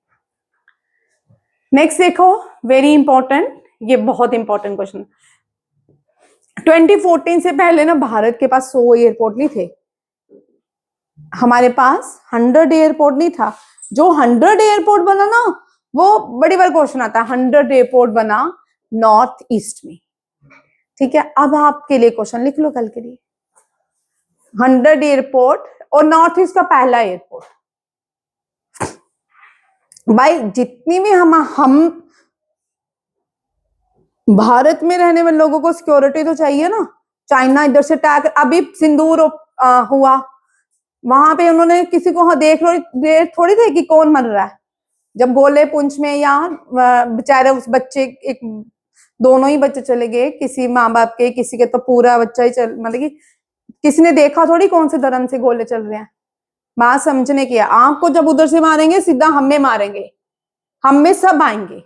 नेक्स्ट देखो वेरी इंपॉर्टेंट, ये बहुत इंपॉर्टेंट क्वेश्चन, 2014 से पहले ना भारत के पास 100 एयरपोर्ट नहीं थे, हमारे पास 100 एयरपोर्ट नहीं था। जो 100 एयरपोर्ट बना ना, वो बड़ी बार क्वेश्चन आता है, 100 एयरपोर्ट बना नॉर्थ ईस्ट में, ठीक है। अब आपके लिए क्वेश्चन लिख लो कल के लिए, 100 एयरपोर्ट और नॉर्थ ईस्ट का पहला एयरपोर्ट। भाई जितनी भी हम भारत में रहने वाले लोगों को सिक्योरिटी तो चाहिए ना, चाइना इधर से अटैक, अभी सिंदूर हुआ, वहां पे उन्होंने किसी को देख लो, थोड़ी थे कि कौन मर रहा है, जब गोले पुंछ में यहाँ बेचारे उस बच्चे एक दोनों ही बच्चे चले गए, किसी माँ बाप के, किसी के तो पूरा बच्चा ही चल, मतलब कि किसी ने देखा थोड़ी कौन से धर्म से गोले चल रहे हैं। बात समझने की है, आंख को जब उधर से मारेंगे सीधा हमें मारेंगे, हम में सब आएंगे।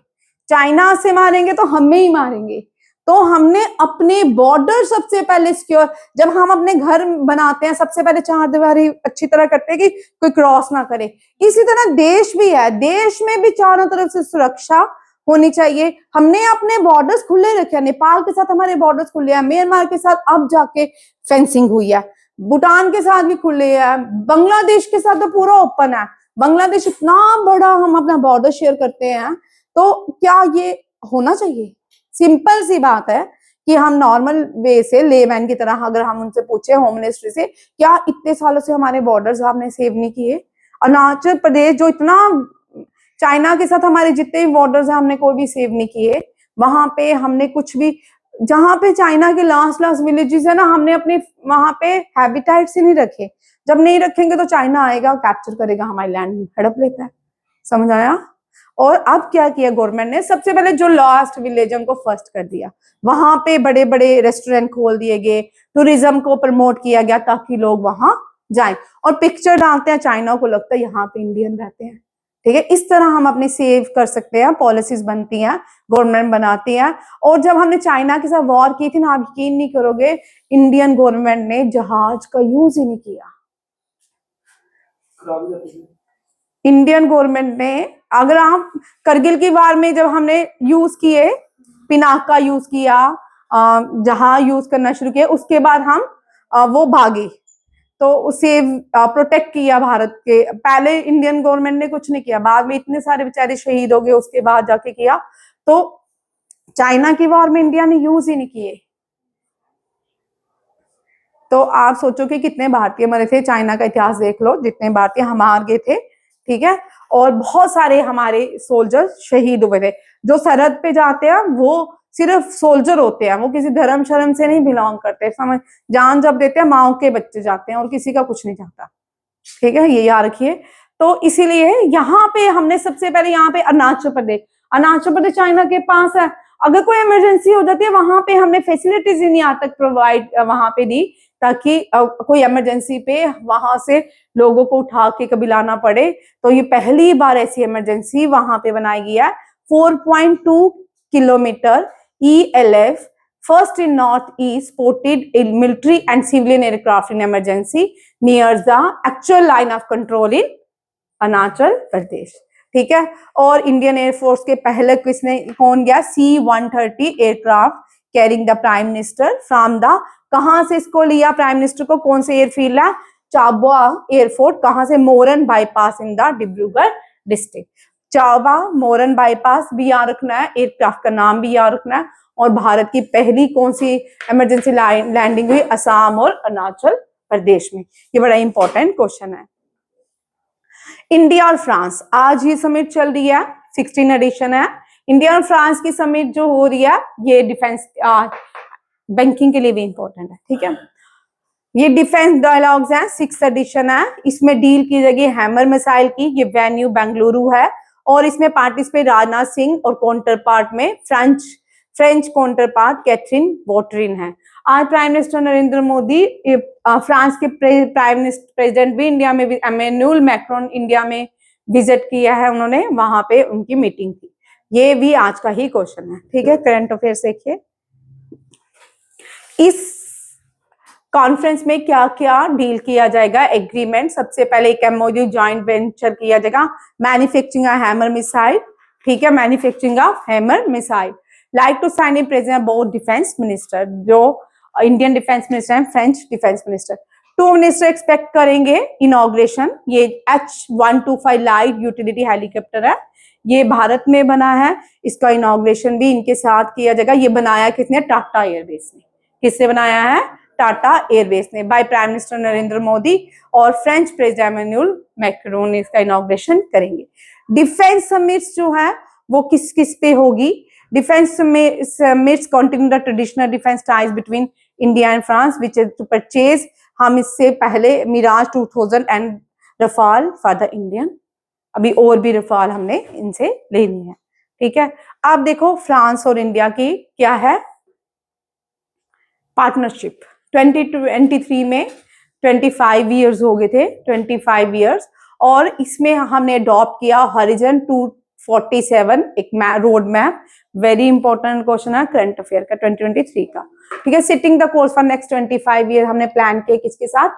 चाइना से मारेंगे तो हमें ही मारेंगे। तो हमने अपने बॉर्डर सबसे पहले सिक्योर, जब हम अपने घर बनाते हैं सबसे पहले चार दीवारी अच्छी तरह करते हैं कि कोई क्रॉस ना करे। इसी तरह देश भी है, देश में भी चारों तरफ से सुरक्षा होनी चाहिए। हमने अपने बॉर्डर्स खुले रखे हैं, नेपाल के साथ हमारे बॉर्डर्स खुले हैं, म्यांमार के साथ अब जाके फेंसिंग हुई है, भूटान के साथ भी खुले है, बांग्लादेश के साथ तो पूरा ओपन है। बांग्लादेश इतना बड़ा हम अपना बॉर्डर शेयर करते हैं, तो क्या ये होना चाहिए? सिंपल सी बात है कि हम नॉर्मल वे से लेमैन की तरह अगर हम उनसे पूछे, होम मिनिस्ट्री से, क्या इतने सालों से हमारे बॉर्डर्स आपने सेव नहीं किए? अरुणाचल प्रदेश जो इतना, चाइना के साथ हमारे जितने भी बॉर्डर्स हैं हमने कोई भी सेव नहीं किए। वहां पे हमने कुछ भी, जहां पे चाइना के लास्ट विलेजेस है ना, हमने अपने वहां पे हैबिटेट्स ही नहीं रखे। जब नहीं रखेंगे तो चाइना आएगा, कैप्चर करेगा, हमारी लैंड हड़प लेता है। समझ आया? और अब क्या किया गवर्नमेंट ने, सबसे पहले जो लास्ट विलेज है उनको फर्स्ट कर दिया, वहां पे बड़े बड़े रेस्टोरेंट खोल दिए गए, टूरिज्म को प्रमोट किया गया ताकि लोग वहां जाएं, और पिक्चर डालते हैं, चाइना को लगता है यहाँ पे इंडियन रहते हैं। ठीक है, इस तरह हम अपने सेव कर सकते हैं, पॉलिसीज बनती हैं, गवर्नमेंट बनाती है। और जब हमने चाइना के साथ वॉर की थी ना, आप यकीन नहीं करोगे, इंडियन गवर्नमेंट ने जहाज का यूज ही नहीं किया। इंडियन गवर्नमेंट ने, अगर आप करगिल की वार में जब हमने यूज किए, पिनाक का यूज किया, जहाज यूज करना शुरू किया, उसके बाद हम वो भागे, तो उसे प्रोटेक्ट किया भारत के। पहले इंडियन गवर्नमेंट ने कुछ नहीं किया, बाद में इतने सारे बेचारे शहीद हो गए, उसके बाद जाके किया। तो चाइना की वार में इंडिया ने यूज ही नहीं किए। तो आप सोचो कि कितने भारतीय मरे थे, चाइना का इतिहास देख लो, जितने भारतीय हम हार गए थे। ठीक है, और बहुत सारे हमारे सोल्जर शहीद हुए थे। जो सरहद पे जाते हैं वो सिर्फ सोल्जर होते हैं, वो किसी धर्म शर्म से नहीं बिलोंग करते। समझ, जान जब देते हैं माओ के बच्चे जाते हैं, और किसी का कुछ नहीं जाता। ठीक है, ये याद रखिए। तो इसीलिए यहाँ पे हमने सबसे पहले, यहाँ पे अरुणाचल प्रदेश चाइना के पास है। अगर कोई इमरजेंसी हो जाती है, वहां पे हमने फैसिलिटीज ही नहीं आज तक प्रोवाइड वहां पे दी, ताकि कोई इमरजेंसी पे वहां से लोगों को उठा के कभी लाना पड़े। तो ये पहली बार ऐसी इमरजेंसी वहां पे बनाई गई है। 4.2 kilometre ELF, first in northeast, supported in military and civilian aircraft in emergency near the actual line of control in Arunachal Pradesh. ठीक है, और इंडियन एयरफोर्स के पहले किसने, कौन गया? C-130 aircraft carrying the prime minister from the, कहां से इसको लिया प्राइम मिनिस्टर को, कौन से एयरफील्ड है? चाबा एयरपोर्ट। कहां से? Moran bypass in the Dibrugarh district. Chabua Moran bypass भी याद रखना है, एयरक्राफ्ट का नाम भी याद रखना है। और भारत की पहली कौन सी इमरजेंसी लैंडिंग हुई? असम और अरुणाचल प्रदेश में। ये बड़ा इंपॉर्टेंट क्वेश्चन है। इंडिया और फ्रांस, आज ये समिट चल रही है, 16 एडिशन है। इंडिया और फ्रांस की समिट जो हो रही है, ये डिफेंस बैंकिंग के लिए भी इंपॉर्टेंट है। ठीक है, ये डिफेंस डायलॉग्स हैं, 6 एडिशन है। इसमें डील की जाएगी हैमर मिसाइल की। ये वेन्यू बेंगलुरु है, और इसमें पार्टिसिपेट राजनाथ सिंह, और काउंटर पार्ट में फ्रेंच काउंटर पार्ट कैथरीन वॉटरिन है। आज prime minister Narendra Modi, France के प्रेसिडेंट भी इंडिया में, एमेनुअल मैक्रोन इंडिया में विजिट किया है उन्होंने, वहां पे उनकी मीटिंग थी। ये भी आज का ही क्वेश्चन है। ठीक है, करंट अफेयर्स देखिए। इस कॉन्फ्रेंस में क्या क्या डील किया जाएगा? एग्रीमेंट, सबसे पहले एक MOU जॉइंट वेंचर किया जाएगा, मैन्युफैक्चरिंग हैमर मिसाइल। ठीक है, manufacturing of hammer missile. Like to sign in present both defence minister, जो इंडियन डिफेंस मिनिस्टर है, French defence minister. 2 minister expect करेंगे इनॉग्रेशन। ये H-125 लाइट यूटिलिटी हेलीकॉप्टर है, ये भारत में बना है, इसका इनॉग्रेशन भी इनके साथ किया जाएगा। ये बनाया किसने? टाटा एयरवेज ने। किससे बनाया है? टाटा एयरवेज ने, by prime minister Narendra Modi, और फ्रेंच प्रेसिडेंट एमेनुअल मैक्रोन ने इसका इनॉग्रेशन करेंगे। डिफेंस समिट्स जो है वो किस किस पे होगी? Defence summits continue the traditional defence ties between India and France which is to purchase, हम इससे पहले Mirage 2000 and Rafale for the Indian अभी और भी रफाल हमने इनसे लेनी है, ठीक है। अब देखो फ्रांस और इंडिया की क्या है पार्टनरशिप। 2023 में 25 ईयर्स हो गए थे, 25 ईयर्स, और इसमें हमने अडॉप्ट किया हॉरिजन 247, एक road map. Very important question है करंट अफेयर का 2023 का, ठीक है। Sitting the course for next 25 year हमने प्लान किया किसके साथ,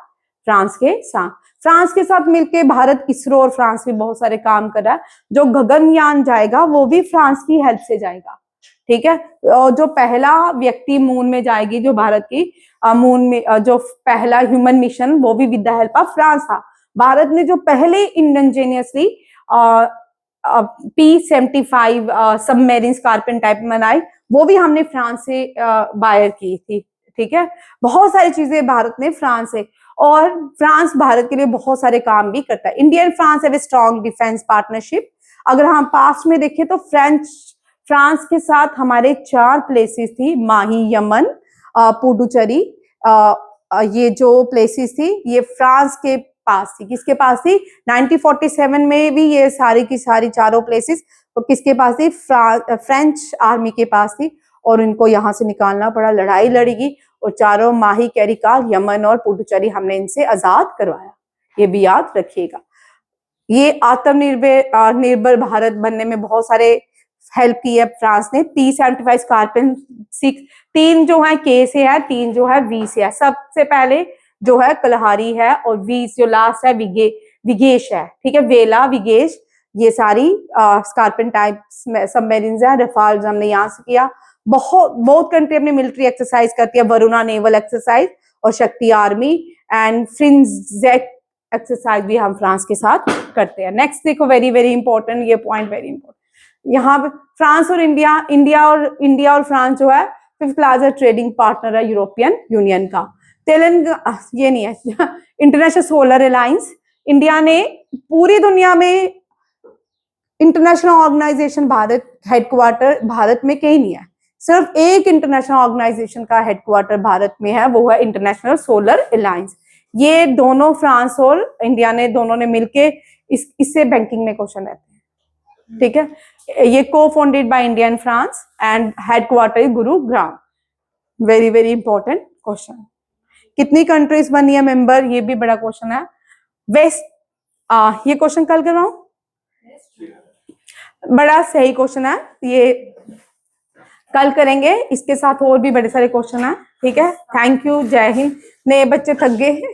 फ्रांस के साथ। फ्रांस के साथ मिलके भारत, इसरो और फ्रांस भी बहुत सारे काम कर रहा है। जो गगनयान जाएगा वो भी फ्रांस की हेल्प से जाएगा, ठीक है। और जो पहला व्यक्ति मून में जाएगी, जो भारत की मून में जो पहला ह्यूमन मिशन, वो भी with the help of France था। भारत ने जो पहले indigenously P-75 submarine scorpion type बनाई, वो भी हमने फ्रांस से बायर की थी, ठीक है। बहुत सारी चीजें भारत ने फ्रांस से, और फ्रांस भारत के लिए बहुत सारे काम भी करता है। India and France have a strong defence partnership. अगर हम पास्ट में देखें तो फ्रांस के साथ हमारे 4 प्लेसेस थी, माही, यमन, पुडुचेरी, ये जो प्लेसेस थी ये फ्रांस के पास थी। किसके पास थी? 1947 में भी ये सारी की सारी चारों प्लेसेस तो किसके पास थी? फ्रेंच आर्मी के पास थी, और इनको यहाँ से निकालना पड़ा, लड़ाई लड़ेगी, और चारों माही, कैरिकाल, यमन और पुडुचेरी हमने इनसे आजाद करवाया। ये भी याद रखिएगा। ये आत्मनिर्भर निर्भर भारत बनने में बहुत सारे हेल्प की है फ्रांस ने। P-75 स्कॉर्पियन 6, 3 जो है के से है, 3 जो है वी से है। सबसे पहले जो है कलहारी है, और वी जो लास्ट है विगेश है, ठीक है, वेला, विगेश, ये सारी स्कॉर्पियन टाइप सबमेरीन्स है। रफाल हमने यहाँ से किया। बहुत कंट्री अपनी मिलिट्री एक्सरसाइज करती है, वरुणा नेवल एक्सरसाइज और शक्ति आर्मी एंड फ्रिंजेट एक्सरसाइज भी हम फ्रांस के साथ करते हैं। नेक्स्ट देखो, वेरी वेरी इंपॉर्टेंट, ये पॉइंट वेरी इंपॉर्टेंट। यहाँ पे फ्रांस और इंडिया और फ्रांस जो है 5th लार्जेस्ट ट्रेडिंग पार्टनर है यूरोपियन यूनियन का। तेलंगाना ये नहीं है इंटरनेशनल सोलर अलायंस। इंडिया ने पूरी दुनिया में इंटरनेशनल ऑर्गेनाइजेशन हेडक्वार्टर भारत में कहीं नहीं है, सिर्फ एक इंटरनेशनल ऑर्गेनाइजेशन का हेडक्वार्टर भारत में है, वो है इंटरनेशनल सोलर अलायंस। ये दोनों फ्रांस और इंडिया ने दोनों ने मिलके इससे बैंकिंग में क्वेश्चन रहते हैं, ठीक है। ये को founded by India and France and headquarter Gurugram. Very very important question. कितनी कंट्रीज बनी है मेंबर, ये भी बड़ा क्वेश्चन है। ये क्वेश्चन कल कर रहा हूं, बड़ा सही क्वेश्चन है, ये कल करेंगे। इसके साथ और भी बड़े सारे क्वेश्चन है, ठीक है। थैंक यू, जय हिंद। नए बच्चे थक गए हैं।